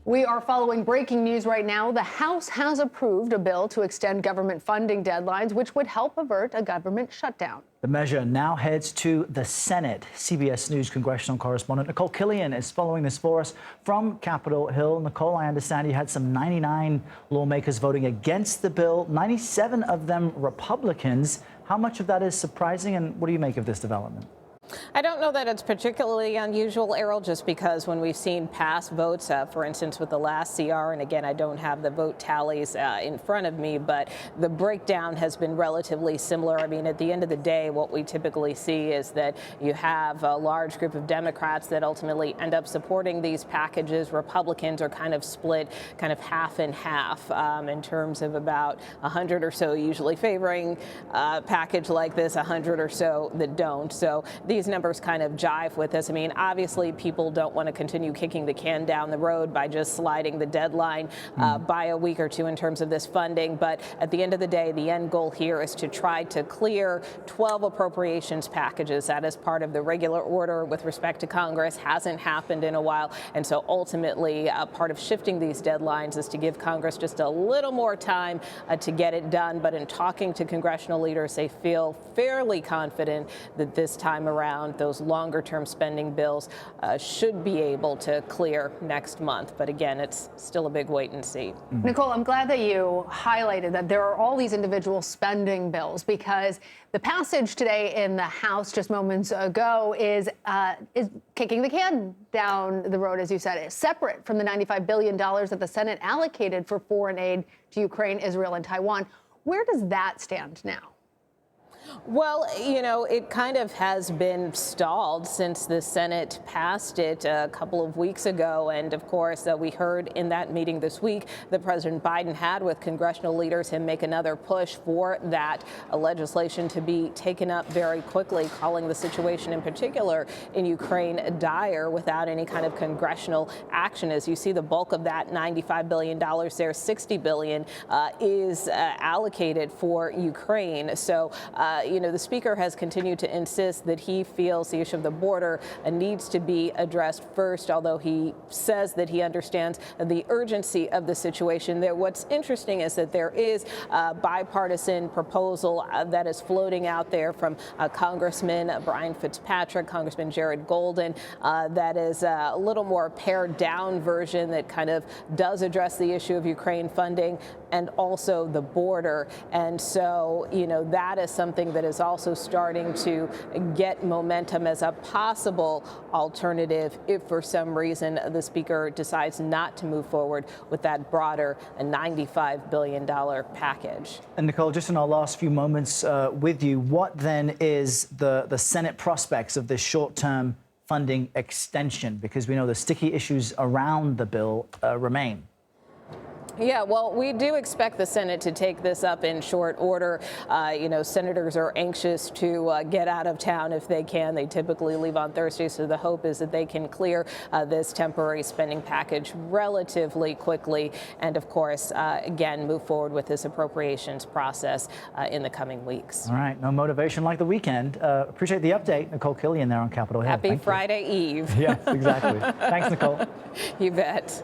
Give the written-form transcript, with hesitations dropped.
We are following breaking news right now. The House has approved a bill to extend government funding deadlines, which would help avert a government shutdown. The measure now heads to the Senate. CBS News congressional correspondent Nikole Killion is following this for us from Capitol Hill. Nikole, I understand you had some 99 lawmakers voting against the bill, 97 of them Republicans. How much of that is surprising, and what do you make of this development? I don't know that it's particularly unusual, Errol, just because when we've seen past votes, for instance, with the last CR, and again, I don't have the vote tallies in front of me, but the breakdown has been relatively similar. I mean, at the end of the day, what we typically see is that you have a large group of Democrats that ultimately end up supporting these packages. Republicans are kind of split kind of half and half in terms of about 100 or so usually favoring a package like this, 100 or so that don't. So these numbers kind of jive with this. I mean, obviously, people don't want to continue kicking the can down the road by just sliding the deadline by a week or two in terms of this funding. But at the end of the day, the end goal here is to try to clear 12 appropriations packages. That is part of the regular order with respect to Congress. Hasn't happened in a while. And so ultimately, part of shifting these deadlines is to give Congress just a little more time to get it done. But in talking to congressional leaders, they feel fairly confident that this time around, those longer term spending bills should be able to clear next month. But again, it's still a big wait and see. Nikole, I'm glad that you highlighted that there are all these individual spending bills, because the passage today in the House just moments ago is kicking the can down the road, as you said, separate from the $95 billion that the Senate allocated for foreign aid to Ukraine, Israel, and Taiwan. Where does that stand now? Well, you know, it kind of has been stalled since the Senate passed it a couple of weeks ago. And of course, we heard in that meeting this week that President Biden had with congressional leaders him make another push for that legislation to be taken up very quickly, calling the situation in particular in Ukraine dire without any kind of congressional action. As you see, the bulk of that $95 billion there, $60 billion is allocated for Ukraine. So, you know, the speaker has continued to insist that he feels the issue of the border needs to be addressed first, although he says that he understands the urgency of the situation. What's interesting is that there is a bipartisan proposal that is floating out there from Congressman Brian Fitzpatrick, Congressman Jared Golden, that is a little more pared down version that kind of does address the issue of Ukraine funding and also the border. And so, you know, that is something that is also starting to get momentum as a possible alternative if for some reason the speaker decides not to move forward with that broader $95 billion package. And Nikole, just in our last few moments with you, what then is the Senate prospects of this short-term funding extension? Because we know the sticky issues around the bill remain. Yeah, well, we do expect the Senate to take this up in short order. You know, senators are anxious to get out of town if they can. They typically leave on Thursday, so the hope is that they can clear this temporary spending package relatively quickly and, of course, again, move forward with this appropriations process in the coming weeks. All right. No motivation like the weekend. Appreciate the update. Nikole Killion there on Capitol Hill. Happy Friday Eve. Yes, exactly. Thanks, Nikole. You bet.